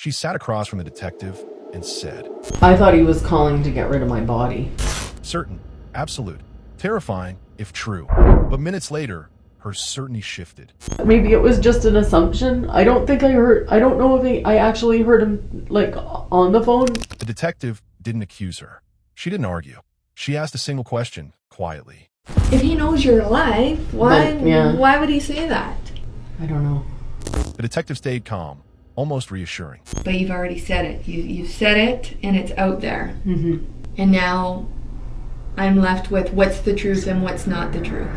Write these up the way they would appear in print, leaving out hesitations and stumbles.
She sat across from the detective and said, I thought he was calling to get rid of my body. certain, absolute, terrifying, if true. But minutes later, her certainty shifted. Maybe it was just an assumption. I don't know if I actually heard him, like, on the phone. The detective didn't accuse her. She didn't argue. She asked a single question, quietly. If he knows you're alive, why would he say that? I don't know. The detective stayed calm, almost reassuring. But you've already said it. You've said it, and it's out there. Mm-hmm. And now I'm left with what's the truth and what's not the truth.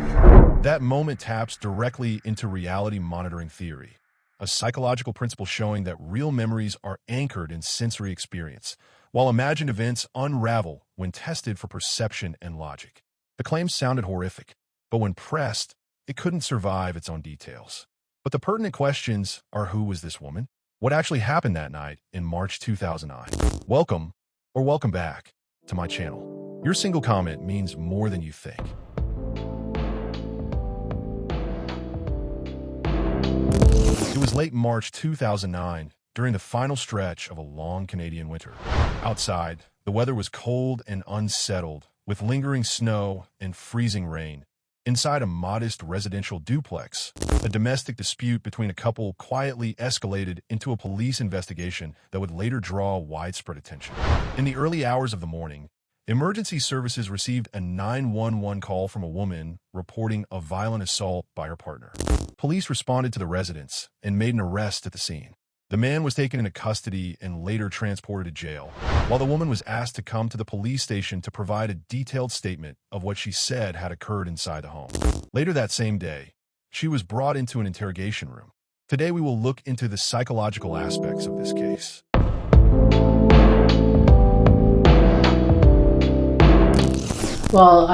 That moment taps directly into reality monitoring theory, a psychological principle showing that real memories are anchored in sensory experience, while imagined events unravel when tested for perception and logic. The claim sounded horrific, but when pressed, it couldn't survive its own details. But the pertinent questions are, who was this woman? What actually happened that night in March 2009? Welcome, or welcome back, to my channel. Your single comment means more than you think. It was late March 2009, during the final stretch of a long Canadian winter. Outside, the weather was cold and unsettled, with lingering snow and freezing rain. Inside a modest residential duplex, a domestic dispute between a couple quietly escalated into a police investigation that would later draw widespread attention. In the early hours of the morning, emergency services received a 911 call from a woman reporting a violent assault by her partner. Police responded to the residence and made an arrest at the scene. The man was taken into custody and later transported to jail, while the woman was asked to come to the police station to provide a detailed statement of what she said had occurred inside the home. Later that same day, she was brought into an interrogation room. Today we will look into the psychological aspects of this case. Well,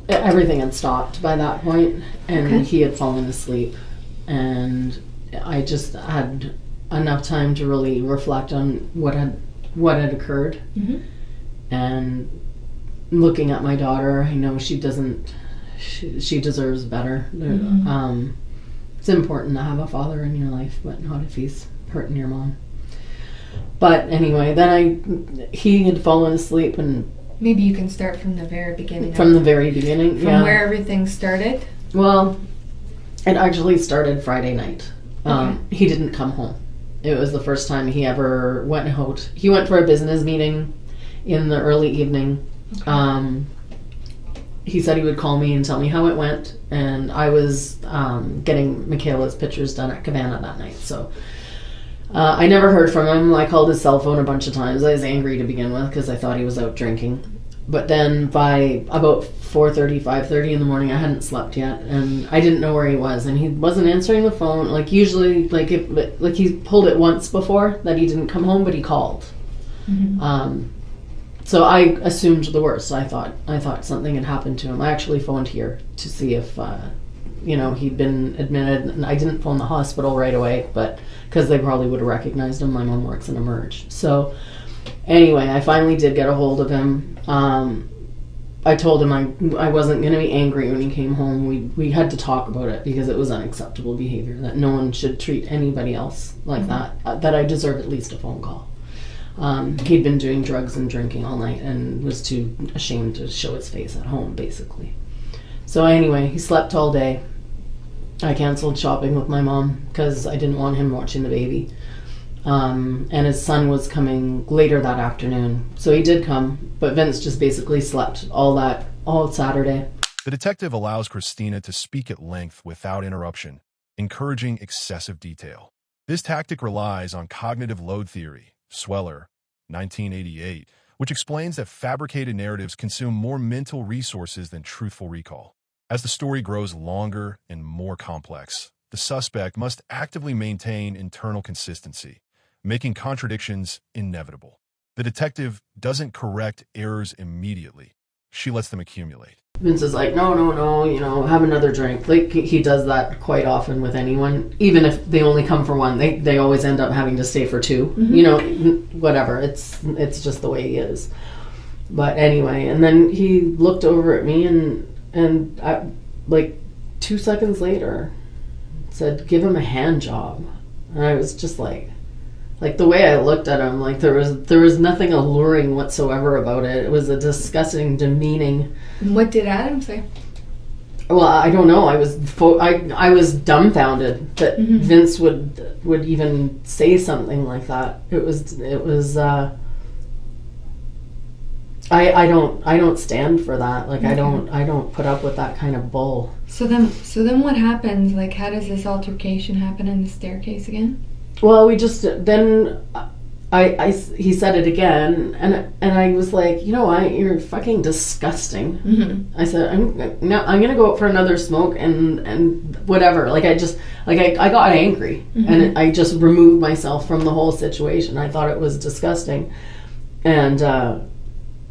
everything had stopped by that point, and he had fallen asleep, and I just had enough time to really reflect on what had occurred. Mm-hmm. And looking at my daughter, I know she deserves better. Mm-hmm. It's important to have a father in your life, but not if he's hurting your mom. But anyway, then he had fallen asleep, and maybe you can start from the very beginning. From the very beginning, from where everything started. Well, it actually started Friday night. He didn't come home. It was the first time he ever went out. He went for a business meeting in the early evening. Okay. He said he would call me and tell me how it went, and I was getting Michaela's pictures done at Cabana that night, so I never heard from him. I called his cell phone a bunch of times. I was angry to begin with because I thought he was out drinking. But then by about 4:30, 5:30 in the morning, I hadn't slept yet, and I didn't know where he was, and he wasn't answering the phone. Like usually, like he pulled it once before that he didn't come home, but he called. Mm-hmm. So I assumed the worst. I thought something had happened to him. I actually phoned here to see if he'd been admitted, and I didn't phone the hospital right away, but because they probably would have recognized him. My mom works in Emerge, so. Anyway, I finally did get a hold of him. I told him I wasn't going to be angry when he came home. We had to talk about it because it was unacceptable behavior, that no one should treat anybody else like that, that I deserve at least a phone call. He'd been doing drugs and drinking all night and was too ashamed to show his face at home, basically. So anyway, he slept all day. I canceled shopping with my mom because I didn't want him watching the baby. And his son was coming later that afternoon. So he did come, but Vince just basically slept all Saturday. The detective allows Christina to speak at length without interruption, encouraging excessive detail. This tactic relies on cognitive load theory, Sweller, 1988, which explains that fabricated narratives consume more mental resources than truthful recall. As the story grows longer and more complex, the suspect must actively maintain internal consistency, making contradictions inevitable. The detective doesn't correct errors immediately. She lets them accumulate. Vince is like, no, have another drink. Like, he does that quite often with anyone. Even if they only come for one, they always end up having to stay for two. Mm-hmm. Whatever. It's just the way he is. But anyway, and then he looked over at me and I, like 2 seconds later, said, give him a hand job. And I was just like, Like the way I looked at him, like there was nothing alluring whatsoever about it. It was a disgusting, demeaning. What did Adam say? Well, I don't know. I was dumbfounded that Vince would even say something like that. It was. I don't stand for that. Like I don't put up with that kind of bull. So then what happens? Like, how does this altercation happen in the staircase again? Well, we just then he said it again, and I was like, you know what, you're fucking disgusting. Mm-hmm. I said, I'm gonna go out for another smoke and whatever. Like I got angry, and I just removed myself from the whole situation. I thought it was disgusting, and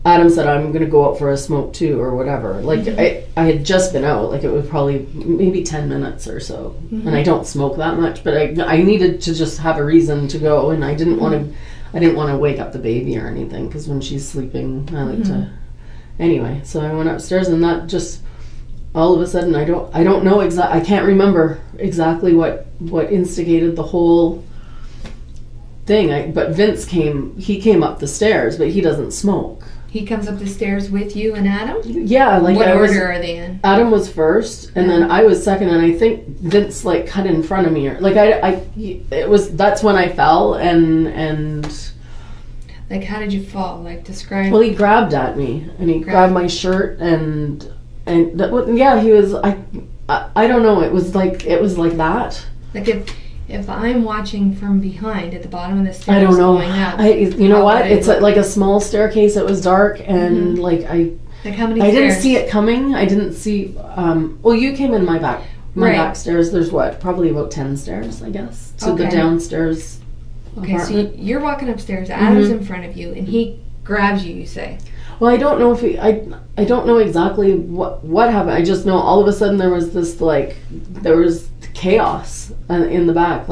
Adam said, I'm going to go out for a smoke too, or whatever. Like, I had just been out. Like, it was probably maybe 10 minutes or so. And I don't smoke that much, but I needed to just have a reason to go, and I didn't want to wake up the baby or anything, because when she's sleeping, I like to... Anyway, so I went upstairs, and that just... All of a sudden, I don't know I can't remember exactly what instigated the whole thing. But Vince came up the stairs, but he doesn't smoke. He comes up the stairs with you and Adam? Yeah, like what order are they in? Adam was first, and then I was second, and I think Vince like cut in front of me, or like that's when I fell, and like, how did you fall? Like, describe. Well, he grabbed at me, and he grabbed my shirt, and yeah, he was. I don't know. It was like that. Like if I'm watching from behind at the bottom of the stairs, I don't know. Going up, you know what? It's like a small staircase. It was dark, and like how many? I didn't see it coming. I didn't see. Well, you came in my back stairs. There's probably about 10 stairs, I guess, to the downstairs. Okay, apartment. so you're walking upstairs. Adam's in front of you, and he grabs you. You say. Well, I don't know if I don't know exactly what happened. I just know all of a sudden there was chaos in the back.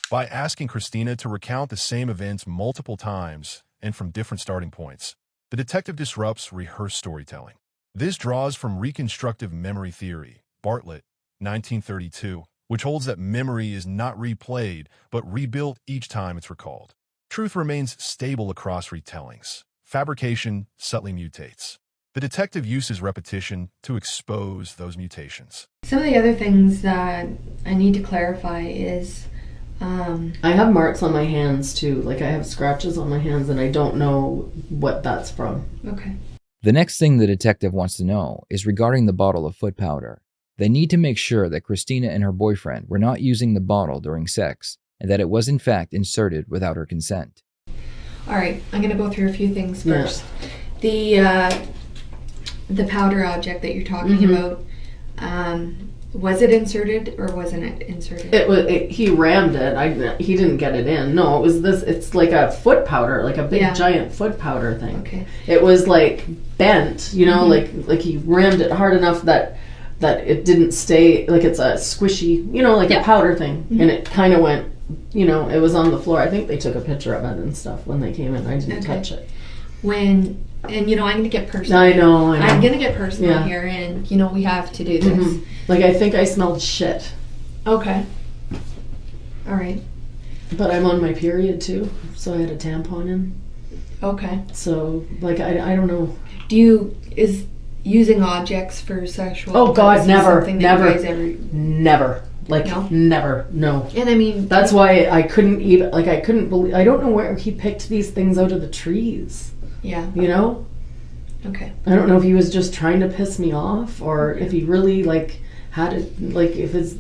By asking Christina to recount the same events multiple times and from different starting points, the detective disrupts rehearsed storytelling. This draws from reconstructive memory theory, Bartlett, 1932, which holds that memory is not replayed, but rebuilt each time it's recalled. Truth remains stable across retellings. Fabrication subtly mutates. The detective uses repetition to expose those mutations. Some of the other things that I need to clarify is... I have marks on my hands too. Like I have scratches on my hands, and I don't know what that's from. Okay. The next thing the detective wants to know is regarding the bottle of foot powder. They need to make sure that Christina and her boyfriend were not using the bottle during sex, and that it was in fact inserted without her consent. All right, I'm going to go through a few things first. Yeah. The powder object that you're talking about, was it inserted or wasn't it inserted? He rammed it. He didn't get it in. No, it was this. It's like a foot powder, like a big giant foot powder thing. Okay. It was like bent, like he rammed it hard enough that it didn't stay. Like it's a squishy, a powder thing, and it kind of went. It was on the floor. I think they took a picture of it and stuff when they came in. I didn't touch it. I'm going to get personal. I know. I'm going to get personal here, and, we have to do this. Like, I think I smelled shit. Okay. All right. But I'm on my period, too, so I had a tampon in. Okay. So, like, I don't know. Is using objects for sexual... Oh, God, never. Like, no? Never, no. And I mean... That's why I couldn't even... Like, I couldn't believe... I don't know where he picked these things out of the trees. Yeah. Okay. I don't know if he was just trying to piss me off, or if he really, had it... Like, if his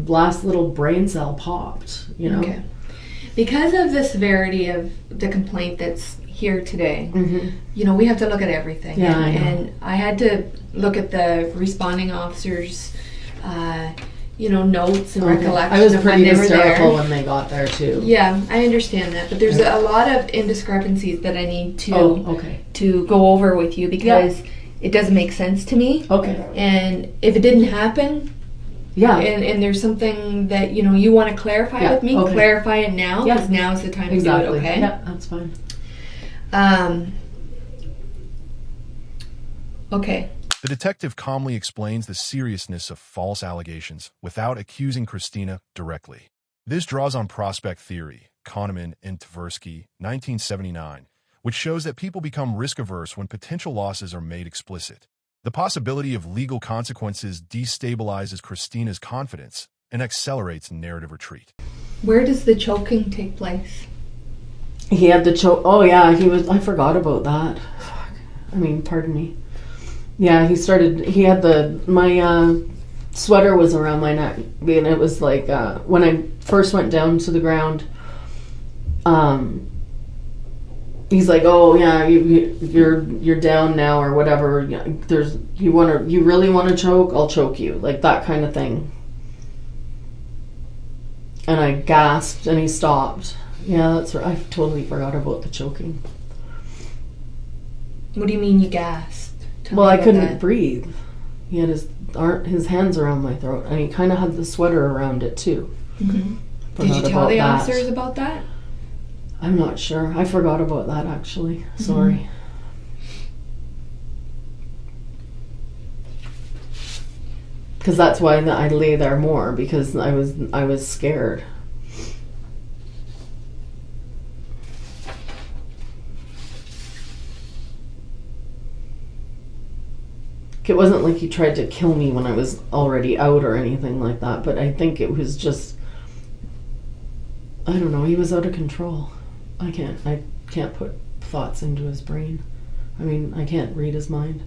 last little brain cell popped, Okay. Because of the severity of the complaint that's here today, we have to look at everything. Yeah, I know. And I had to look at the responding officers' notes and recollections. I was pretty hysterical there. when they got there too. Yeah, I understand that, but there's a lot of indiscrepancies that I need to go over with you because it doesn't make sense to me. Okay. And if it didn't happen, and there's something that you want to clarify with me, clarify it now because now is the time to do it. Okay. Yeah, that's fine. Okay. The detective calmly explains the seriousness of false allegations without accusing Christina directly. This draws on prospect theory, Kahneman and Tversky, 1979, which shows that people become risk-averse when potential losses are made explicit. The possibility of legal consequences destabilizes Christina's confidence and accelerates narrative retreat. Where does the choking take place? He had the choke. Oh yeah, I forgot about that. Pardon me. Yeah, he had my sweater was around my neck, and it was like when I first went down to the ground. He's like, oh yeah, you're down now or whatever. You really want to choke? I'll choke you, like that kind of thing. And I gasped, and he stopped. Yeah, that's right. I totally forgot about the choking. What do you mean you gasped? Well, I couldn't breathe. He had his hands around my throat, and he kind of had the sweater around it too. Mm-hmm. Did you tell the officers about that? I'm not sure. I forgot about that, actually. Sorry. Because that's why I lay there more, because I was scared. It wasn't like he tried to kill me when I was already out or anything like that, but I think it was just, I don't know, he was out of control. I can't put thoughts into his brain. I can't read his mind.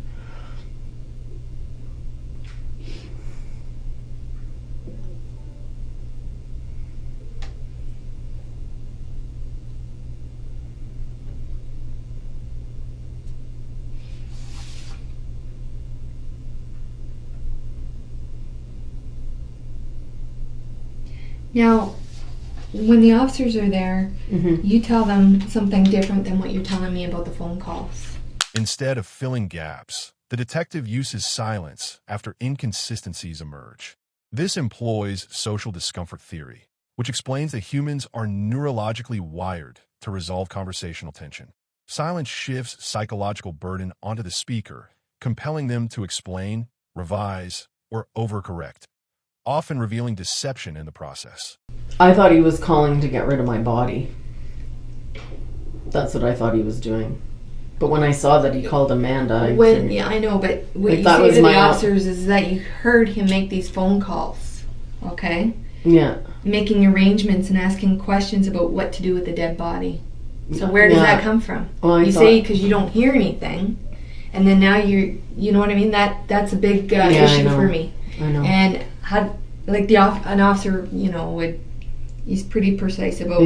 Now, when the officers are there, Mm-hmm. you tell them something different than what you're telling me about the phone calls. Instead of filling gaps, the detective uses silence after inconsistencies emerge. This employs social discomfort theory, which explains that humans are neurologically wired to resolve conversational tension. Silence shifts psychological burden onto the speaker, compelling them to explain, revise, or overcorrect, often revealing deception in the process. I thought he was calling to get rid of my body. That's what I thought he was doing. But when I saw that he called Amanda, I know, but what you say to the officers is that you heard him make these phone calls, okay? Yeah. Making arrangements and asking questions about what to do with the dead body. So where does that come from? Well, you say because you don't hear anything, and then now you know what I mean? That's a big issue for me. I know. And an officer, he's pretty precise about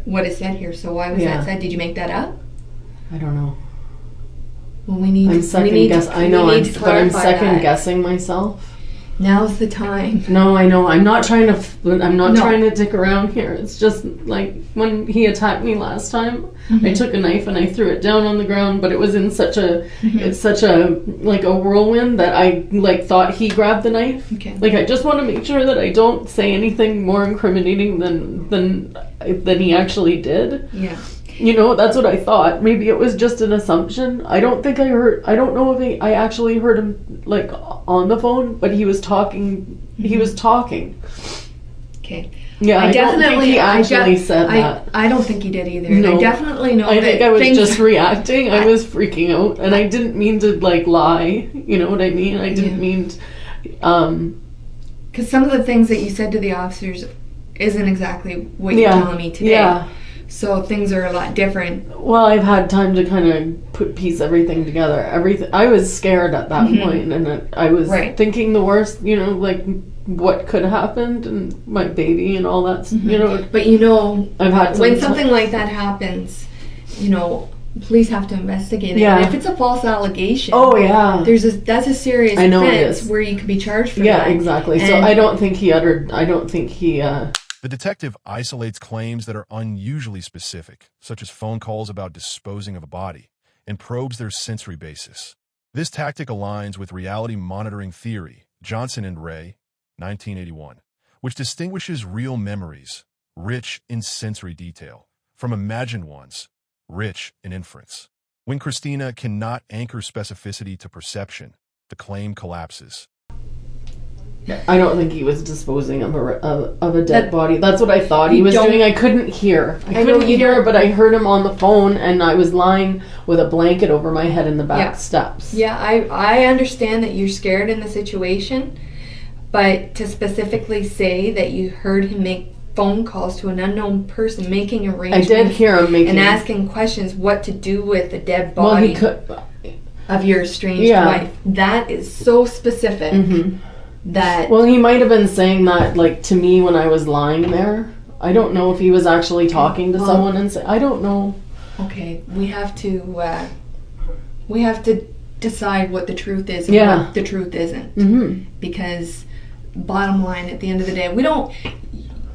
what is said here. So why was that said? Did you make that up? I don't know. Well, I'm second guessing myself. Now's the time. No, I know. I'm not trying to dick around here. It's just like when he attacked me last time, I took a knife and I threw it down on the ground, but it was in such a like a whirlwind that I thought he grabbed the knife. Okay. Like I just want to make sure that I don't say anything more incriminating than he actually did. Yeah. That's what I thought. Maybe it was just an assumption. I don't know if I actually heard him on the phone, but he was talking. He was talking. Okay. Yeah, I don't think he actually said that. I don't think he did either. No. I dedefinitely know I think I was just reacting. I was freaking out, and I didn't mean to lie. You know what I mean? I didn't mean because some of the things that you said to the officers isn't exactly what you're telling me today. Yeah. So things are a lot different. Well, I've had time to kind of piece everything together. I was scared at that point, and I was thinking the worst. What could have happened, and my baby, and all that. But I've had when something like that happens, police have to investigate it. Yeah. And if it's a false allegation, that's a serious offense where you could be charged for that. Yeah, exactly. So I don't think he. The detective isolates claims that are unusually specific, such as phone calls about disposing of a body, and probes their sensory basis. This tactic aligns with reality monitoring theory, Johnson and Ray, 1981, which distinguishes real memories, rich in sensory detail, from imagined ones, rich in inference. When Christina cannot anchor specificity to perception, the claim collapses. I don't think he was disposing of a dead body. That's what I thought he was doing. I couldn't hear. I couldn't hear, but I heard him on the phone, and I was lying with a blanket over my head in the back steps. Yeah, I understand that you're scared in the situation, but to specifically say that you heard him make phone calls to an unknown person, making arrangements. I did hear him making... And asking questions what to do with a dead body of your estranged wife. That is so specific. Mm-hmm. That he might have been saying that like to me when I was lying there. I don't know if he was actually talking to someone and say, I don't know. Okay, we have to decide what the truth is and what the truth isn't. Mm-hmm. Because bottom line, at the end of the day,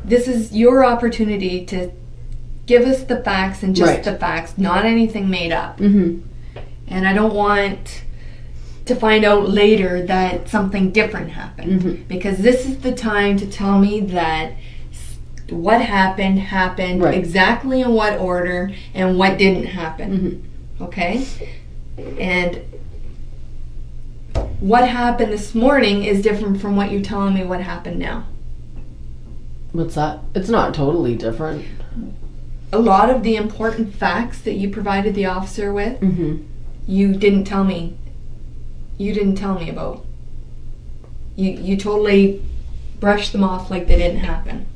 this is your opportunity to give us the facts and just the facts, not anything made up. Mm-hmm. And I don't want to find out later that something different happened. Mm-hmm. Because this is the time to tell me that what happened exactly in what order and what didn't happen. Mm-hmm. Okay? And what happened this morning is different from what you're telling me what happened now. What's that? It's not totally different. A lot of the important facts that you provided the officer with, you didn't tell me. You didn't tell me about. You totally brushed them off like they didn't happen.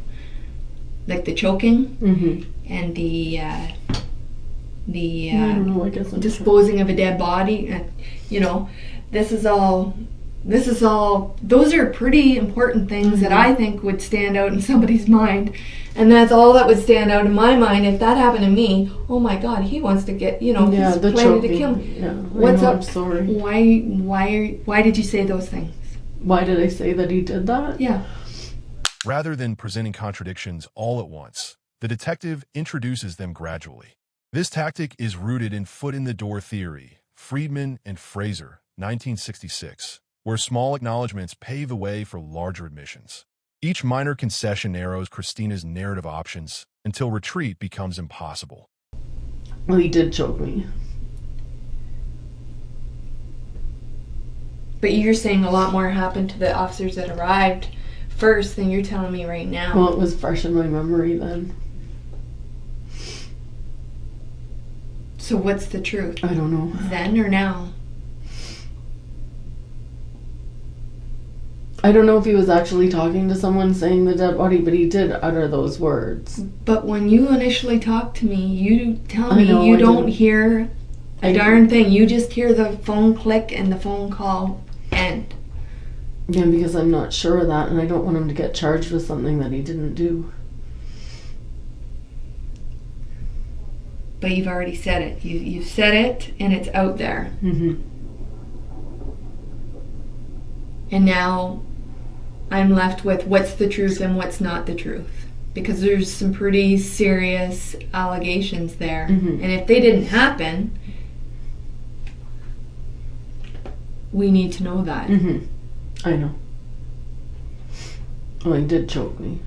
Like the choking and the I don't know, I guess disposing of a dead body. This is all. Those are pretty important things that I think would stand out in somebody's mind, and that's all that would stand out in my mind if that happened to me. Oh my God, he wants to get, he's planning to kill me. Yeah, what's up? I'm sorry. Why did you say those things? Why did I say that he did that? Yeah. Rather than presenting contradictions all at once, the detective introduces them gradually. This tactic is rooted in foot-in-the-door theory, Friedman and Fraser, 1966. Where small acknowledgments pave the way for larger admissions. Each minor concession narrows Christina's narrative options until retreat becomes impossible. Well, he did choke me. But you're saying a lot more happened to the officers that arrived first than you're telling me right now. Well, it was fresh in my memory then. So what's the truth? I don't know. Then or now? I don't know if he was actually talking to someone saying the dead body, but he did utter those words. But when you initially talk to me, you tell me you don't hear a darn thing. You just hear the phone click and the phone call end. Yeah, because I'm not sure of that, and I don't want him to get charged with something that he didn't do. But you've already said it. You've said it, and it's out there. Mm-hmm. And now I'm left with what's the truth and what's not the truth. Because there's some pretty serious allegations there. Mm-hmm. And if they didn't happen, we need to know that. Mm-hmm. I know. Well, he did choke me.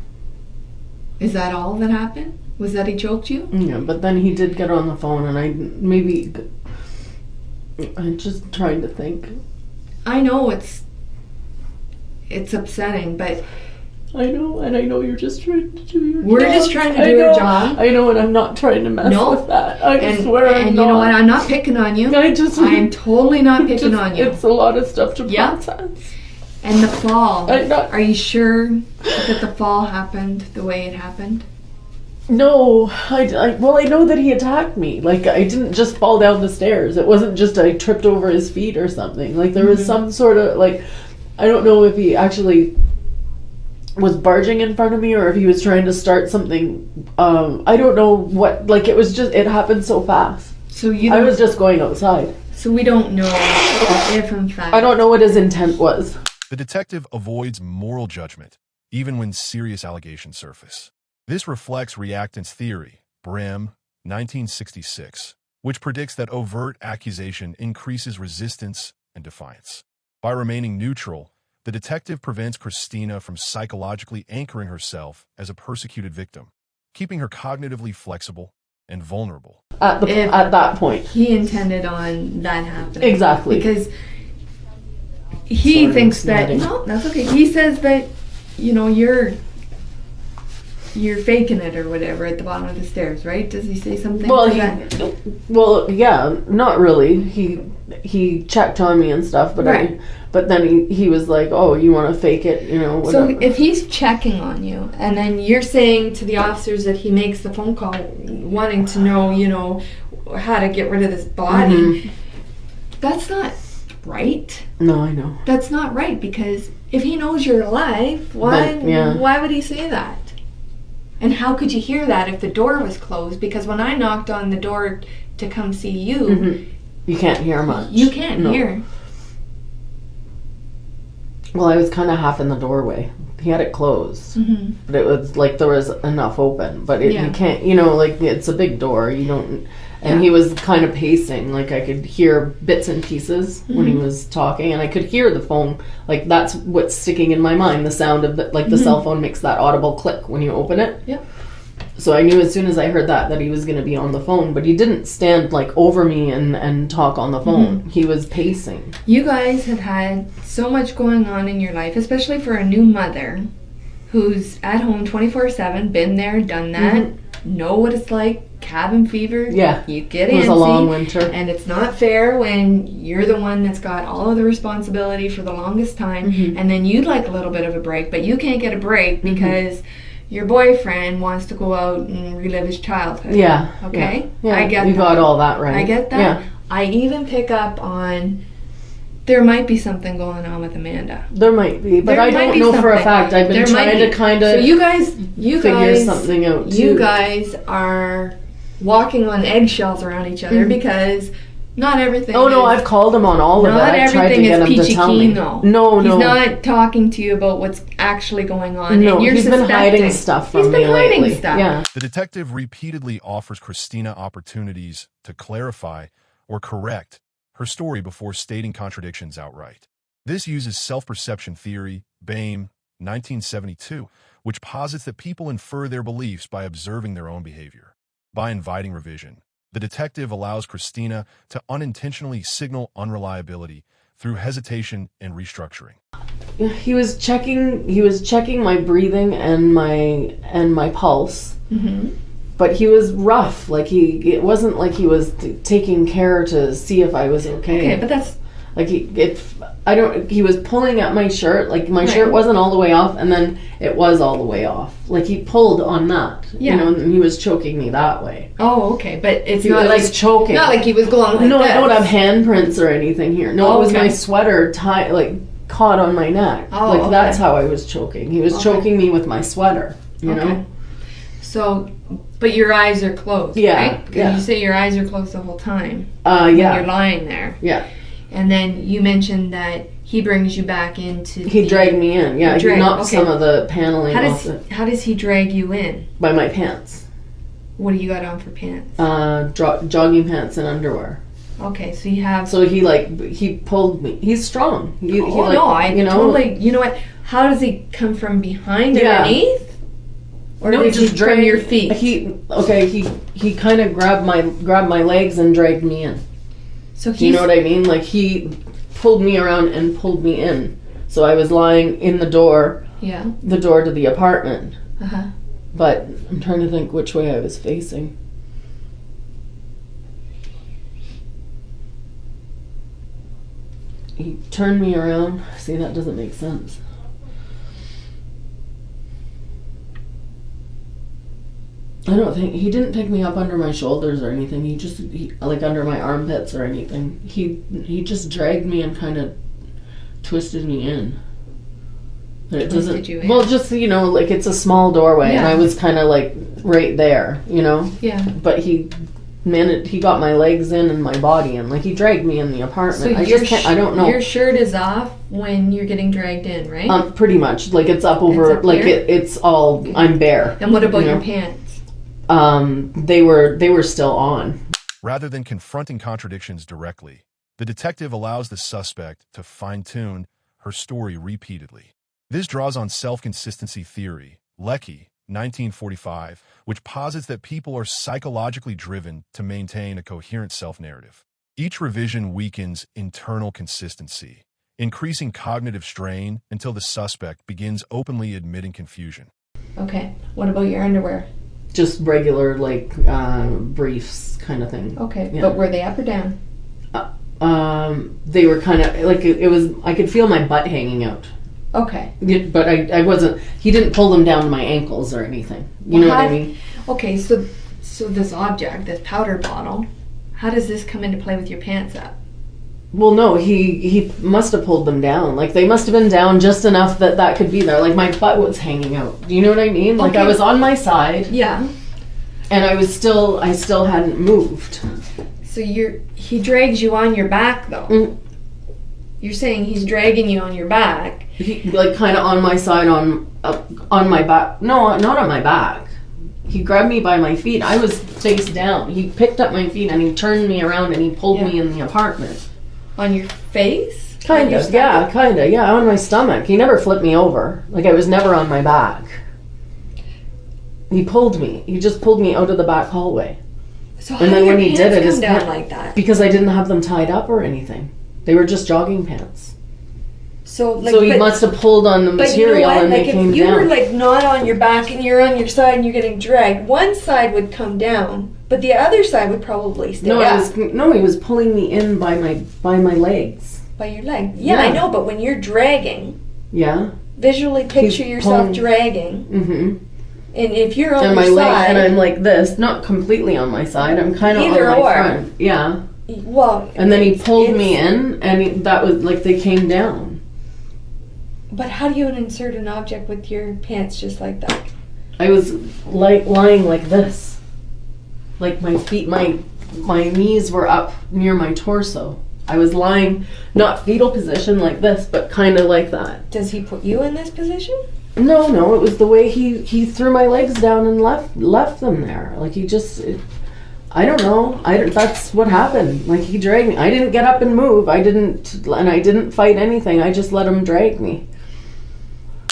Is that all that happened? Was that he choked you? Yeah, but then he did get on the phone, and I'm just trying to think. I know it's upsetting, but I know, and I know you're just trying to do your job. We're just trying to do your job. I know, and I'm not trying to mess with that. I swear I'm not. And you know what? I'm not picking on you. I'm totally not picking on you. It's a lot of stuff to process. And the fall. Are you sure that the fall happened the way it happened? No, I know that he attacked me. Like, I didn't just fall down the stairs. It wasn't just I tripped over his feet or something. Like, there was some sort of, like, I don't know if he actually was barging in front of me or if he was trying to start something. I don't know what, like, it happened so fast. So I was just going outside. So we don't know if, in fact... I don't know what his intent was. The detective avoids moral judgment, even when serious allegations surface. This reflects reactance theory, Brehm, 1966, which predicts that overt accusation increases resistance and defiance. By remaining neutral, the detective prevents Christina from psychologically anchoring herself as a persecuted victim, keeping her cognitively flexible and vulnerable. At that point. He intended on that happening. Exactly. Because he Sorry, thinks that nodding. no, that's okay. He says that you're faking it or whatever at the bottom of the stairs, right? Does he say something? Well, to that? yeah, not really. He checked on me and stuff, but Right. but then he was like, "Oh, you want to fake it, whatever." So if he's checking on you, and then you're saying to the officers that he makes the phone call, wanting to know, how to get rid of this body, that's not right. No, I know. That's not right, because if he knows you're alive, why would he say that? And how could you hear that if the door was closed? Because when I knocked on the door to come see you, You can't hear much. you can't hear. Well, I was kind of half in the doorway. He had it closed, but it was like there was enough open. But you can't, like it's a big door. You don't. And he was kind of pacing. Like I could hear bits and pieces when he was talking, and I could hear the phone. Like that's what's sticking in my mind. The sound of the cell phone makes that audible click when you open it. Yep. So I knew as soon as I heard that he was going to be on the phone. But he didn't stand like over me and talk on the phone. He was pacing. You guys have had so much going on in your life, especially for a new mother who's at home 24/7, been there, done that, know what it's like, cabin fever. Yeah. You get It was antsy, a long winter. and it's not fair when you're the one that's got all of the responsibility for the longest time, and then you'd like a little bit of a break, but you can't get a break because your boyfriend wants to go out and relive his childhood. Yeah. Okay? Yeah. I get you that. got all that right. I get that. Yeah. I even pick up on there might be something going on with Amanda. There might be, but There I might don't be know for a something. fact. I've been There might trying be. to kind of So you guys figure something out too. You guys are walking on eggshells around each other because not everything. Oh no, is, I've called him on all of it. not I've tried to everything get is him to peachy tell me. keen though. No, He's no. not talking to you about what's actually going on. No, and you're he's been suspecting. hiding stuff from He's been me hiding lately. stuff. Yeah. The detective repeatedly offers Christina opportunities to clarify or correct her story before stating contradictions outright. This uses self-perception theory, Bain, 1972, which posits that people infer their beliefs by observing their own behavior. By inviting revision, the detective allows Christina to unintentionally signal unreliability through hesitation and restructuring. He was checking my breathing and my pulse. But he was rough. Like it wasn't like he was taking care to see if I was okay. Okay, but that's like he was pulling at my shirt. Like my shirt wasn't all the way off, and then it was all the way off. Like he pulled on that. Yeah. And he was choking me that way. oh okay, but it's He not was like choking. not like he was going like No, this. I don't have handprints or anything here. No, Oh, it was okay. my sweater caught on my neck. Oh, like okay. that's how I was choking. He was choking me with my sweater. You know. So, but your eyes are closed, Yeah, right? Because yeah. you say your eyes are closed the whole time Yeah. when you're lying there. Yeah. And then you mentioned that he brings you back into. He dragged me in. Yeah, he knocked some of the paneling off How does he drag you in? by my pants. What do you got on for pants? Jogging pants and underwear. Okay, so you have. So he pulled me. He's strong. Totally. You know what? How does he come from behind underneath? Or No, did he just from your feet? He kind of grabbed my legs and dragged me in. So Do you know what I mean? Like he pulled me around and pulled me in. So I was lying in the door to the apartment. But I'm trying to think which way I was facing. He turned me around. See, that doesn't make sense. I don't think he didn't pick me up under my shoulders or anything. He like under my armpits or anything. He just dragged me and kind of twisted me in. But it doesn't. You in? Well, just like it's a small doorway, and I was kind of like right there, Yeah. But he got my legs in and my body in. Like he dragged me in the apartment. So I just can't. I don't know. Your shirt is off when you're getting dragged in, right? Pretty much. Like it's up over. It's up like here? it's all. I'm bare. And what about you know? your pants? They were still on. Rather than confronting contradictions directly, the detective allows the suspect to fine-tune her story repeatedly. This draws on self-consistency theory, Lecky, 1945, which posits that people are psychologically driven to maintain a coherent self-narrative. Each revision weakens internal consistency, increasing cognitive strain until the suspect begins openly admitting confusion. Okay. What about your underwear? Just regular, like, briefs kind of thing. Okay. Yeah. But were they up or down? They were kind of, like, it was, I could feel my butt hanging out. Okay. But I wasn't, he didn't pull them down to my ankles or anything. You know what I mean? Okay, so this object, this powder bottle, how does this come into play with your pants up? Well, no, he must have pulled them down. Like, they must have been down just enough that could be there. Like, my butt was hanging out. Do you know what I mean? Like, Okay. I was on my side. Yeah. And I still hadn't moved. So he drags you on your back, though. Mm. You're saying he's dragging you on your back. He, like, kind of on my side, on my back. No, not on my back. He grabbed me by my feet. I was face down. He picked up my feet and he turned me around and he pulled me in the apartment. On your face? Kind of, yeah, on my stomach. He never flipped me over. Like, I was never on my back. He pulled me. He just pulled me out of the back hallway. So how And then do your when he pants did it, come his down pant- like that? Because I didn't have them tied up or anything. They were just jogging pants. So He must have pulled on the material and they came if you down. were like not on your back and you're on your side and you're getting dragged, one side would come down, but the other side would probably stay up. He was pulling me in by my legs. By your leg. Yeah, I know, but when you're dragging, Yeah. visually picture He's yourself pulling- dragging. Mm-hmm. And if you're on And your my leg, side, and I'm like this, not completely on my side. I'm kind of on Either my or. front. Yeah. well, And then he pulled me it's- in, and that was like they came down. But how do you insert an object with your pants just like that? I was like lying like this, like my feet, my knees were up near my torso. I was lying, not fetal position like this, but kind of like that. Does he put you in this position? No, it was the way he threw my legs down and left them there. Like he just, I don't know. That's what happened. Like he dragged me. I didn't get up and move. I didn't fight anything. I just let him drag me.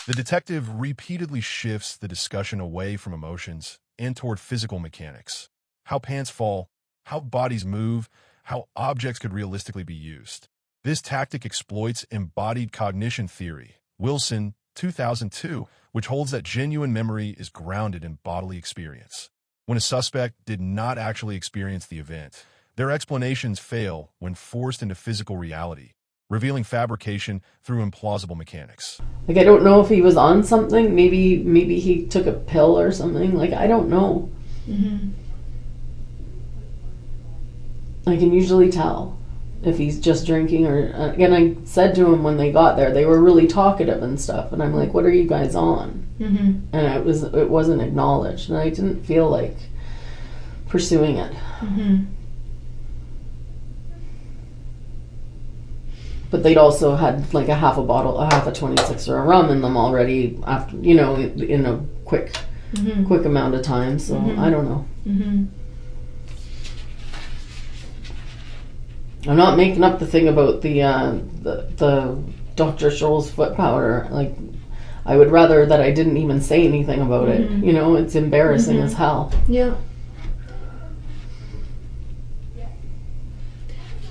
The detective repeatedly shifts the discussion away from emotions and toward physical mechanics. How pants fall, how bodies move, how objects could realistically be used. This tactic exploits embodied cognition theory, Wilson, 2002, which holds that genuine memory is grounded in bodily experience. When a suspect did not actually experience the event, their explanations fail when forced into physical reality, revealing fabrication through implausible mechanics. Like I don't know if he was on something. Maybe he took a pill or something. Like I don't know. Mm-hmm. I can usually tell if he's just drinking or. And I said to him when they got there, they were really talkative and stuff, and I'm like, "What are you guys on?" Mm-hmm. And it wasn't acknowledged, and I didn't feel like pursuing it. Mm-hmm. But they'd also had like a half a 26 or a rum in them already after, in a quick amount of time. So I don't know. Mm-hmm. I'm not making up the thing about the Dr. Scholl's foot powder. Like, I would rather that I didn't even say anything about it. It's embarrassing as hell. Yeah.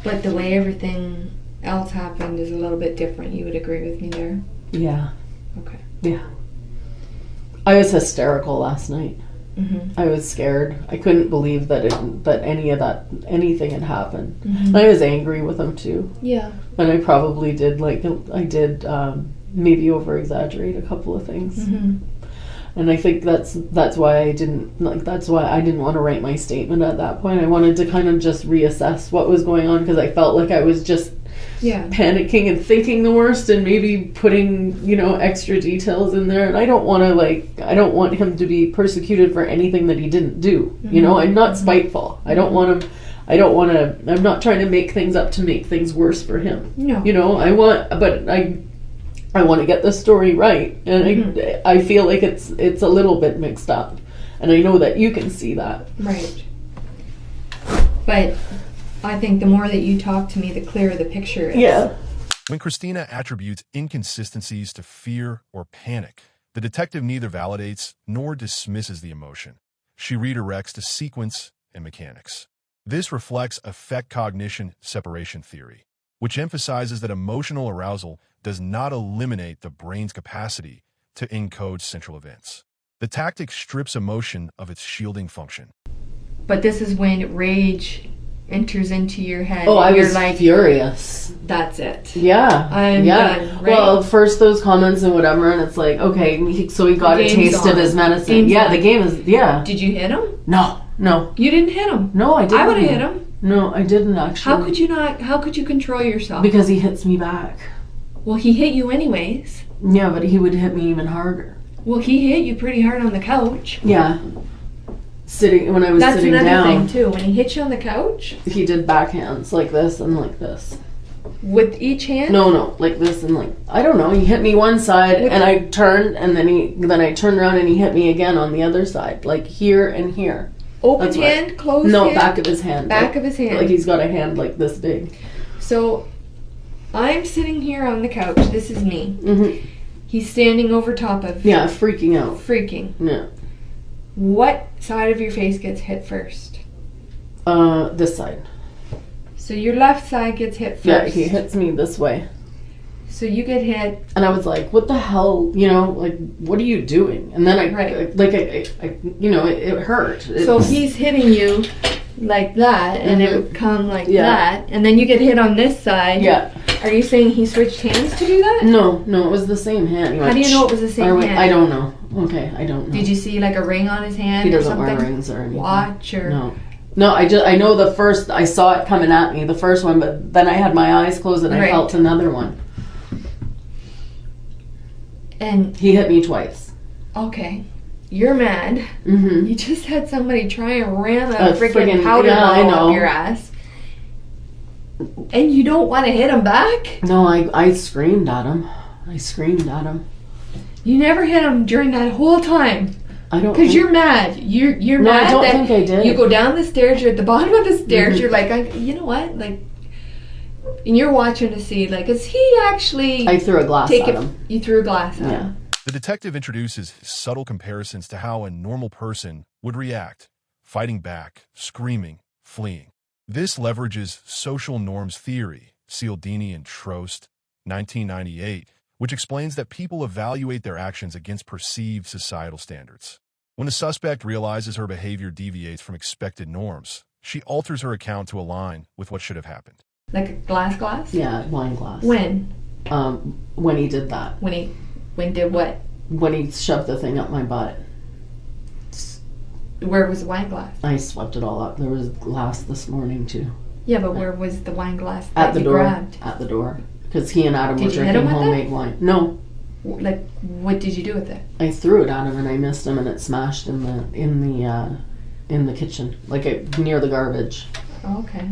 But the way everything else happened is a little bit different. You would agree with me there? Yeah. Okay. Yeah. I was hysterical last night. Mm-hmm. I was scared. I couldn't believe that anything had happened. Mm-hmm. I was angry with him too. Yeah. And I probably did maybe over exaggerate a couple of things. Mm-hmm. And I think that's why I didn't want to write my statement at that point. I wanted to kind of just reassess what was going on because I felt like I was just panicking and thinking the worst and maybe putting, extra details in there. And I don't want him to be persecuted for anything that he didn't do. Mm-hmm. I'm not spiteful. I'm not trying to make things up to make things worse for him. No. I want to get the story right, and I feel like it's a little bit mixed up, and I know that you can see that. Right. But I think the more that you talk to me, the clearer the picture is. Yeah. When Christina attributes inconsistencies to fear or panic, the detective neither validates nor dismisses the emotion. She redirects to sequence and mechanics. This reflects affect cognition separation theory, which emphasizes that emotional arousal does not eliminate the brain's capacity to encode central events. The tactic strips emotion of its shielding function. But this is when rage enters into your head. Oh, I you're was like, furious. that's it. Yeah. I'm done, right? Well, first those comments and whatever, and it's like, okay, so he got a taste of his medicine. Game's yeah, on. the game is, yeah. Did you hit him? No. You didn't hit him. No, I didn't. I would have hit him. No, I didn't actually. How could you not? How could you control yourself? Because he hits me back. Well, he hit you anyways. Yeah, but he would hit me even harder. Well, he hit you pretty hard on the couch. Yeah. When I was That's sitting another down. thing too. When he hit you on the couch, He did backhands like this and like this. with each hand. No, like this and like, I don't know. He hit me one side and I turned, and then I turned around and he hit me again on the other side, like here and here. Open That's hand, right. closed No, hand. back of his hand. Back of his hand. Like he's got a hand like this big. So, I'm sitting here on the couch. This is me. Mm-hmm. He's standing over top of. Yeah, freaking out. Freaking. Yeah. What side of your face gets hit first? This side. So your left side gets hit first. Yeah, he hits me this way. So you get hit. And I was like, what the hell, like, what are you doing? And then I it hurt. So he's hitting you like that, and it would come like Yeah. that, and then you get hit on this side. Yeah. Are you saying he switched hands to do that? No, it was the same hand. How do you know it was the same hand? I don't know. Okay, I don't know. Did you see like a ring on his hand? He or doesn't something? wear rings or anything. Watch or No, I know the first, I saw it coming at me, the first one, but then I had my eyes closed and I Right. felt another one. And He hit me twice. okay, you're mad. Mm-hmm. You just had somebody try and ram a A freaking friggin- powder yeah, I bottle know. up your ass, and you don't want to hit him back. No, I screamed at him. You never hit him during that whole time. I don't Because think- you're mad. You're No, I mad don't that think I did. you go down the stairs, you're at the bottom of the stairs, Mhm. you're like, you know what? Like, and you're watching to see, like, is he actually I threw a glass take at it? him. You threw a glass at Yeah. him. The detective introduces subtle comparisons to how a normal person would react, fighting back, screaming, fleeing. This leverages social norms theory, Cialdini and Trost, 1998, which explains that people evaluate their actions against perceived societal standards. When a suspect realizes her behavior deviates from expected norms, she alters her account to align with what should have happened. Like a glass? Yeah, wine glass. When? When he did that. When did what? When he shoved the thing up my butt. Where was the wine glass? I swept it all up. There was glass this morning too. Yeah, but where was the wine glass that At the you door. grabbed? At the door. Because he and Adam Did were you hit drinking him with homemade wine. No. Like, what did you do with it? I threw it at him and I missed him and it smashed in the kitchen. Like near the garbage. Oh, okay.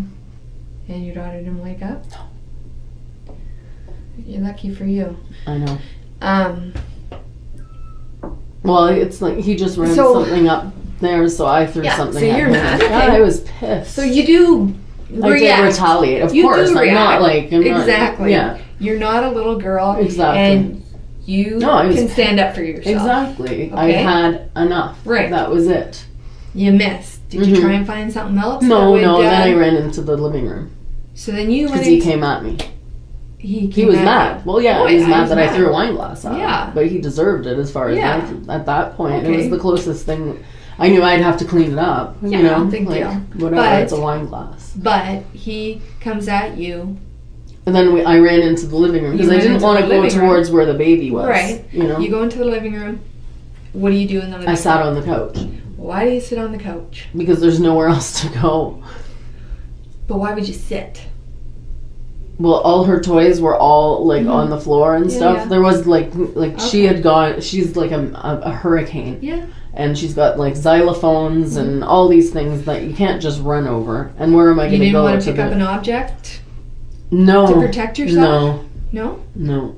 And your daughter didn't wake up? No. You're lucky for you. I know. Um, Well, it's like he just ran So- something up there, so I threw Yeah, something so at you're him. mad, Yeah, okay. I was pissed. so you do I react. did retaliate, of You course. do I'm not react. like I'm not- Exactly. yeah, You're not a little girl. Exactly. And you No, I was- can stand up for yourself. exactly. I Okay. had enough. Right. That was it. You missed. Did you Mhm. try and find something else? that No, would, no. And then I ran into the living room So then you went because he into... came at me. He He was at mad. you. Well, yeah, Oh, he was yeah, mad that I threw a wine glass at him. Yeah. But he deserved it as far as Yeah. at that point. It Okay. was the closest thing. I knew I'd have to clean it up. Yeah, you know, big like, deal. whatever. But- It's a wine glass. But he comes at you. And then I ran into the living room because You I ran didn't into want to the go living room. towards where the baby was. Right. You know. You go into the living room. What do you do in the living I room? sat on the couch Why do you sit on the couch? because there's nowhere else to go. But why would you sit? Well, all her toys were all like on the floor and Yeah, stuff. yeah. There was like she Okay. had gone. She's like a hurricane, Yeah. and she's got like xylophones and all these things that you can't just run over. And where am I You going to didn't go want to to pick up the? an object No. to protect yourself? No? No.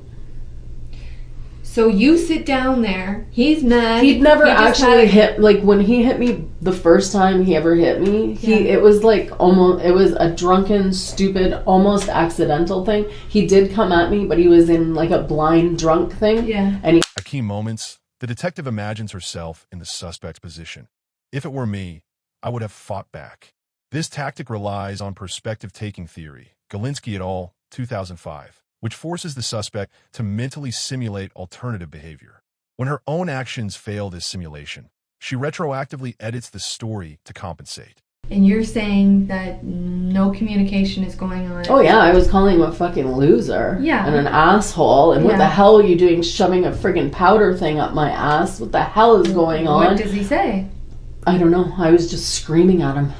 So you sit down there. He's mad. He'd never He just actually had hit, like when he hit me the first time he ever hit me, Yeah. it was like almost, it was a drunken, stupid, almost accidental thing. He did come at me, but he was in like a blind drunk thing. Yeah. And he, At key moments, the detective imagines herself in the suspect's position. If it were me, I would have fought back. This tactic relies on perspective-taking theory, Galinsky et al., 2005, which forces the suspect to mentally simulate alternative behavior. When her own actions fail this simulation, she retroactively edits the story to compensate. And you're saying that no communication is going on? Oh yeah, I was calling him a fucking loser. Yeah. And an asshole. And what the hell are you doing shoving a friggin' powder thing up my ass? What the hell is going on? What does he say? I don't know. I was just screaming at him.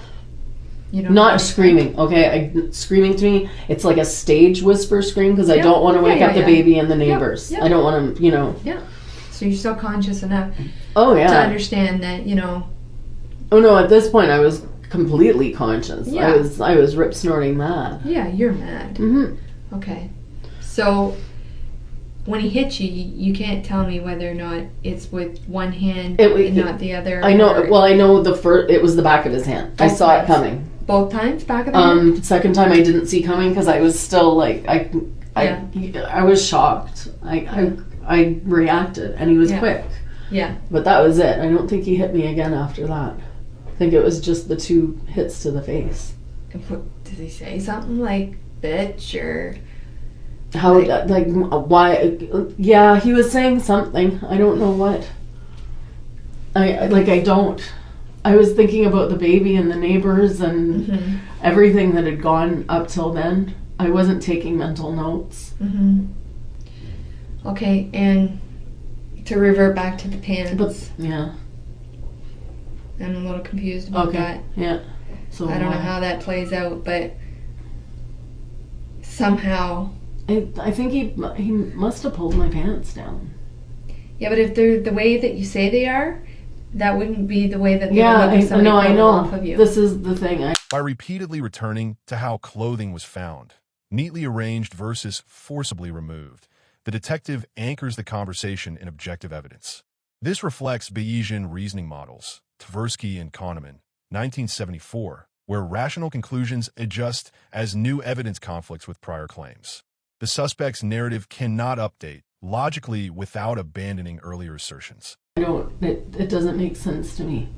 You don't Not screaming, okay? Screaming to me, it's like a stage whisper scream because I don't want to wake up the baby and the neighbors. I don't want to, Yeah. So you're still conscious enough to understand that, Oh no, at this point I was completely conscious. Yeah. I was rip snorting mad. Yeah, you're mad. Mm-hmm. Okay. So when he hit you, you can't tell me whether or not it's with one hand and not the other. I know. Well, I know it was the back of his hand. I saw it coming. Both times, back of the hand. Second time I didn't see coming because I was still like I was shocked. I reacted and he was quick. Yeah. But that was it. I don't think he hit me again after that. I think it was just the 2 hits to the face. Did he say something like bitch or? How why? Yeah, he was saying something. I don't know what. I was thinking about the baby and the neighbors and everything that had gone up till then. I wasn't taking mental notes. Mm-hmm. Okay, and to revert back to the pants. Yeah. I'm a little confused about that. Yeah. So I don't know how that plays out, but somehow. I think he must have pulled my pants down. Yeah, but if they're the way that you say they are, that wouldn't be the way that they would look if somebody I pulled know. them off of you. This is the thing. By repeatedly returning to how clothing was found, neatly arranged versus forcibly removed, the detective anchors the conversation in objective evidence. This reflects Bayesian reasoning models, Tversky and Kahneman, 1974, where rational conclusions adjust as new evidence conflicts with prior claims. The suspect's narrative cannot update logically without abandoning earlier assertions. It doesn't make sense to me.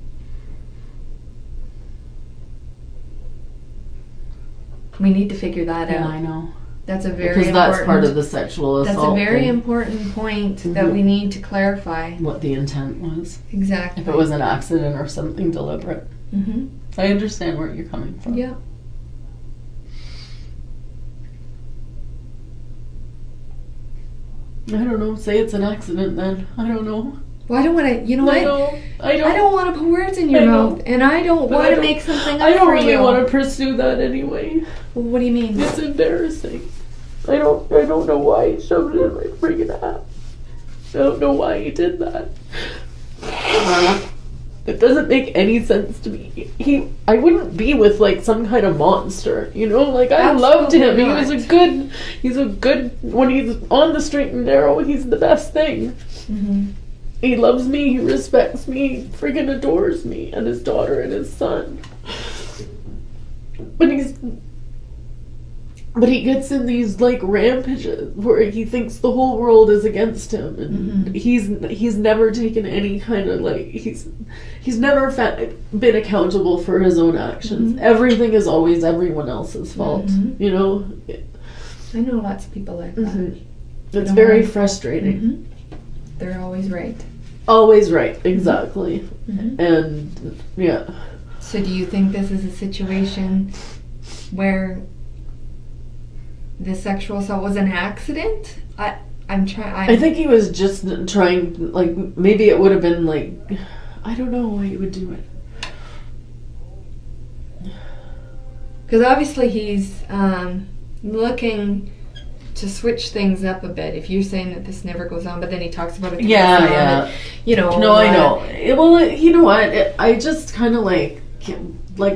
We need to figure that out. Yeah, I know. That's a very because important. That's part of the sexual assault. That's a very thing. Important point that we need to clarify. What the intent was. Exactly. If it was an accident or something deliberate. Mm-hmm. I understand where you're coming from. Yeah. I don't know. Say it's an accident then. I don't know. Well, I don't want to. You know what? I don't want to put words in your mouth, and I don't want to make something up for you. I don't really want to pursue that anyway. Well, what do you mean? It's embarrassing. I don't know why he shoved it in my freaking ass. I don't know why he did that. It doesn't make any sense to me. I wouldn't be with like some kind of monster, I loved him. Not. He's a good, when he's on the straight and narrow, he's the best thing. Mm-hmm. He loves me, he respects me, he friggin' adores me and his daughter and his son. But he gets in these like rampages where he thinks the whole world is against him, and he's never taken any kind of he's never been accountable for his own actions. Mm-hmm. Everything is always everyone else's fault. Mm-hmm. I know lots of people like that. Mm-hmm. It's very frustrating. Mm-hmm. They're always right. Always right, exactly. Mm-hmm. And yeah. So do you think this is a situation where the sexual assault was an accident? I think he was just trying, maybe it would have been I don't know why he would do it. Because obviously he's looking to switch things up a bit. If you're saying that this never goes on, but then he talks about it. Yeah. And, No, I know. Well, you know what? I just kind of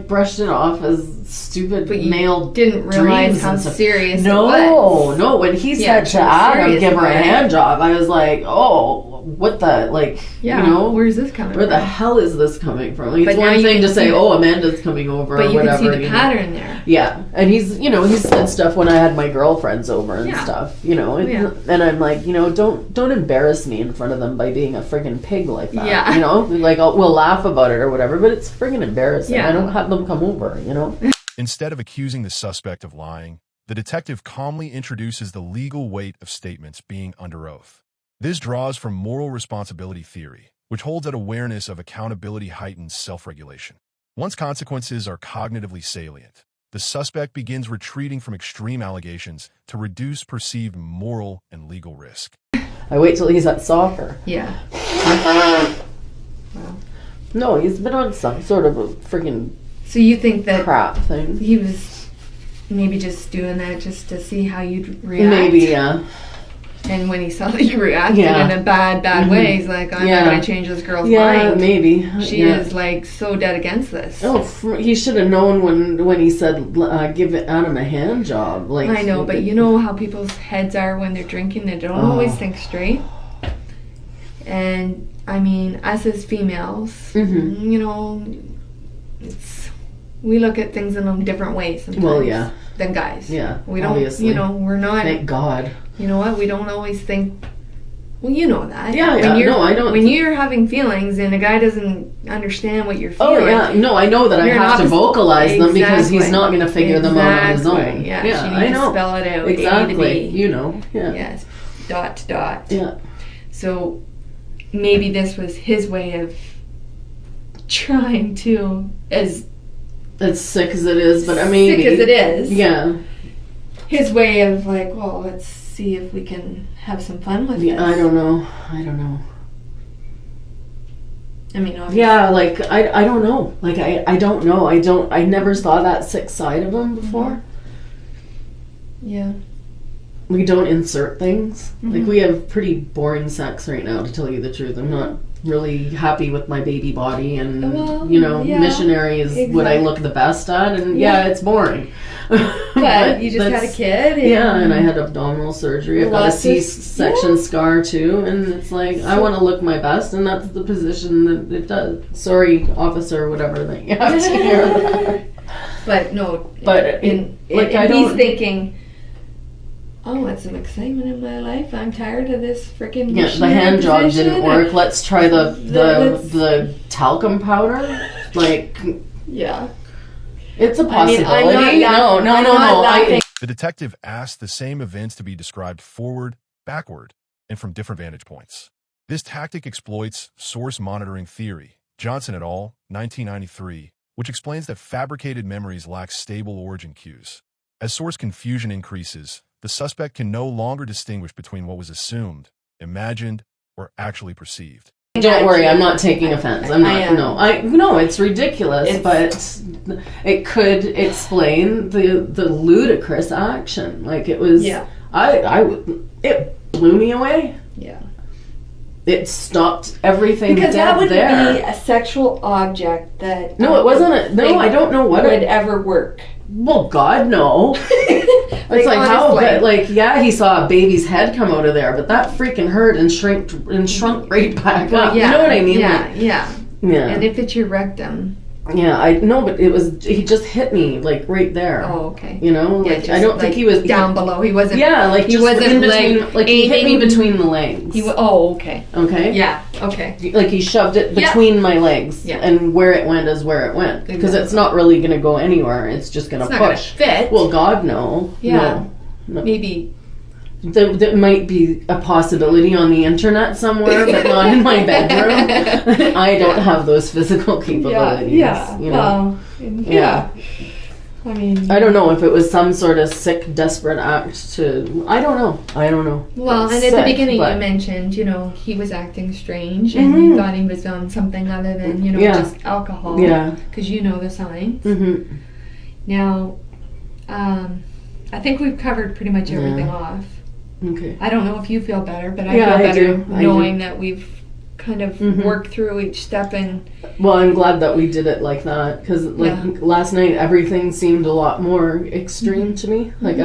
brushed it off as stupid male didn't realize how serious it was. No. When he said to Adam, give her a hand job, I was like, oh, what the, where's this coming from? Where the hell is this coming from? It's one thing to say, Amanda's coming over or whatever. But you can see the pattern there. Yeah. And he's said stuff when I had my girlfriends over and stuff, and I'm like, don't embarrass me in front of them by being a friggin' pig like that. Yeah. We'll laugh about it or whatever, but it's friggin' embarrassing. Yeah. I don't have them come over, Instead of accusing the suspect of lying, the detective calmly introduces the legal weight of statements being under oath. This draws from moral responsibility theory, which holds that awareness of accountability heightens self-regulation. Once consequences are cognitively salient, the suspect begins retreating from extreme allegations to reduce perceived moral and legal risk. I wait till he's at soccer. Yeah. Wow. No, he's been on some sort of a freaking So you think that crap thing. he was maybe just doing that just to see how you'd react? Maybe, yeah. And when he saw that you reacted in a bad way, he's like, I'm not going to change this girl's mind. Yeah, maybe. She is like so dead against this. Oh, he should have known when he said, give Adam a hand job. Like, I know, but you know how people's heads are when they're drinking? They don't always think straight. And, I mean, us as females, you know, we look at things in different ways sometimes than guys. Yeah, we don't, obviously. you know, we're not. Thank God. You know what? We don't always think. Well, you know that. Yeah, no, I don't. When you're having feelings and a guy doesn't understand what you're feeling. Oh, yeah. No, I know that I have to vocalize them because he's not going to figure them out on his own. Yeah, she needs to spell it out. Exactly. You know. Yeah. Yes. ... Yeah. So maybe this was his way of trying to, as sick as it is, but I mean, sick as it is. Yeah. His way of like, well, let's see if we can have some fun with this. I don't know. I mean, obviously. Yeah, like I don't know. Like I don't know. I never saw that sick side of him before. Yeah. We don't insert things. Like we have pretty boring sex right now, to tell you the truth. I'm not really happy with my baby body, and missionary is what I look the best at, and it's boring. But you just had a kid. And I had abdominal surgery. I've got a C-section scar too, and it's like I want to look my best, and that's the position that it does. Sorry, officer, whatever that you have to hear. But no, he's thinking, oh, that's some excitement in my life. I'm tired of this freaking the hand job didn't work. Let's try the talcum powder. Like, yeah, it's a possibility. No. The detective asked the same events to be described forward, backward, and from different vantage points. This tactic exploits source monitoring theory, Johnson et al., 1993, which explains that fabricated memories lack stable origin cues. As source confusion increases, the suspect can no longer distinguish between what was assumed, imagined, or actually perceived. Don't worry, I'm not taking offense. I'm not. No, it's ridiculous, but it could explain the ludicrous action. Like it was. Yeah. It blew me away. Yeah. It stopped everything because dead that would there. be a sexual object that. No, it wasn't. I don't know what would ever work. Well, God, no. It's like how, but like, he saw a baby's head come out of there, but that freaking hurt and shrunk right back up. Yeah, you know what I mean? Yeah. And if it's your rectum. Yeah, I know, but he just hit me like right there. Oh, okay. You know, like I don't think he was down below. He wasn't. Yeah, like he wasn't in between. Like he hit me between the legs. Okay. Okay. Yeah. Okay. Like he shoved it between my legs, and where it went is where it went because it's not really going to go anywhere. It's just going to push. Not gonna fit. Well, God, no. Yeah. No. Maybe. There might be a possibility on the internet somewhere, but not in my bedroom. I don't have those physical capabilities. Yeah. You know? Yeah. I mean, I don't know if it was some sort of sick, desperate act to. I don't know. Well, and at the beginning you mentioned, he was acting strange, and you thought he was on something other than, just alcohol. Yeah. Because you know the signs. Mm-hmm. Now, I think we've covered pretty much everything off. Okay. I don't know if you feel better, but I feel better knowing that we've kind of worked through each step. And well, I'm glad that we did it like that because last night everything seemed a lot more extreme to me. Like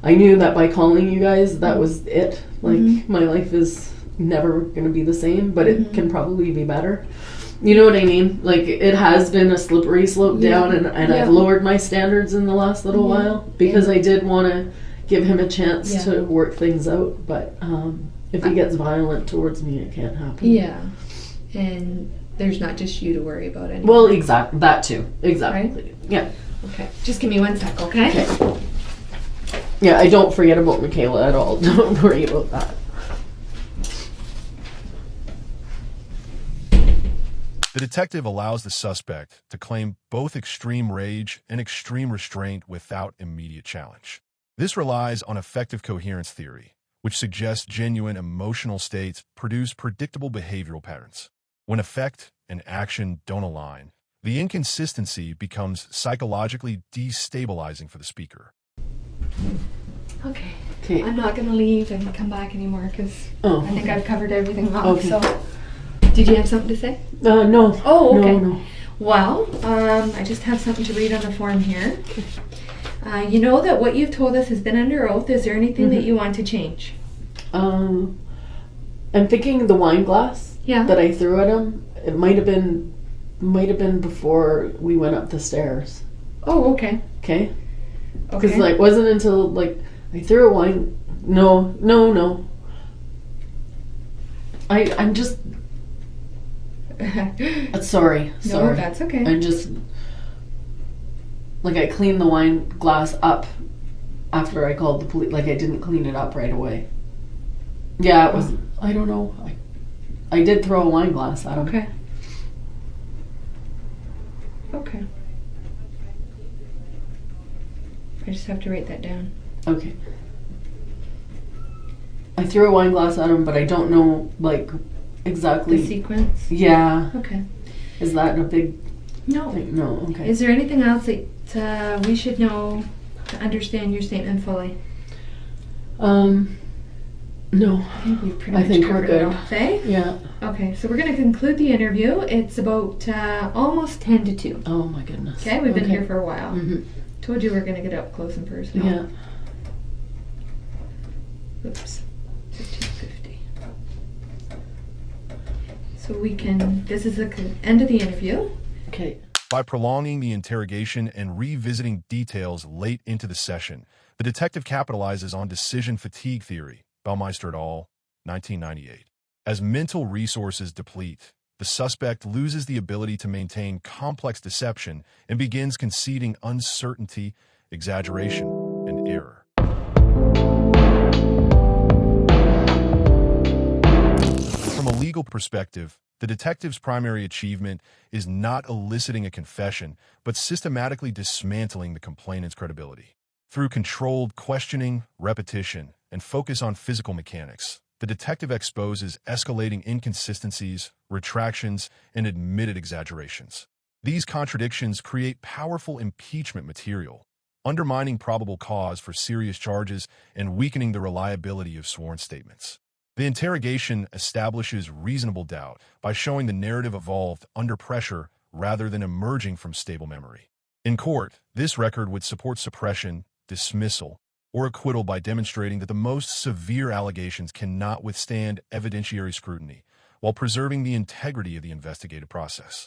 I knew that by calling you guys, that was it. Like my life is never going to be the same, but it can probably be better. You know what I mean? Like it has been a slippery slope down, and I've lowered my standards in the last little while because I did want to give him a chance to work things out, but if he gets violent towards me, it can't happen. Yeah, and there's not just you to worry about it. Well, exactly, that too. Exactly. Right? Yeah. Okay, just give me 1 sec, okay? Yeah, I don't forget about Michaela at all. Don't worry about that. The detective allows the suspect to claim both extreme rage and extreme restraint without immediate challenge. This relies on effective coherence theory, which suggests genuine emotional states produce predictable behavioral patterns. When effect and action don't align, the inconsistency becomes psychologically destabilizing for the speaker. Okay. Okay. I'm not going to leave and come back anymore because Oh, I think okay. I've covered everything off. Okay. So, did you have something to say? No. Oh, okay. No. Well, I just have something to read on the form here. You know that what you've told us has been under oath. Is there anything that you want to change? I'm thinking the wine glass that I threw at him. It might have been before we went up the stairs. Oh, okay. Okay. Because it wasn't until I threw a wine. No. I'm just. Sorry. No, that's okay. I'm just. I cleaned the wine glass up after I called the police. I didn't clean it up right away. Yeah, it was. I don't know. I did throw a wine glass at him. Okay. I just have to write that down. Okay. I threw a wine glass at him, but I don't know, exactly. The sequence? Yeah. Okay. Is that a big No. thing? No, okay. Is there anything else that we should know to understand your statement fully? No. I think we've pretty much we're covered good. it off, eh? Yeah. Okay, so we're going to conclude the interview. It's about almost 10 to 2. Oh my goodness. Okay, we've been here for a while. Mm-hmm. Told you we're going to get up close and personal. Yeah. Oops. 15:50. So this is the end of the interview. Okay. By prolonging the interrogation and revisiting details late into the session, the detective capitalizes on decision fatigue theory, Baumeister et al., 1998. As mental resources deplete, the suspect loses the ability to maintain complex deception and begins conceding uncertainty, exaggeration, and error. From a legal perspective, the detective's primary achievement is not eliciting a confession, but systematically dismantling the complainant's credibility. Through controlled questioning, repetition, and focus on physical mechanics, the detective exposes escalating inconsistencies, retractions, and admitted exaggerations. These contradictions create powerful impeachment material, undermining probable cause for serious charges and weakening the reliability of sworn statements. The interrogation establishes reasonable doubt by showing the narrative evolved under pressure rather than emerging from stable memory. In court, this record would support suppression, dismissal, or acquittal by demonstrating that the most severe allegations cannot withstand evidentiary scrutiny while preserving the integrity of the investigative process.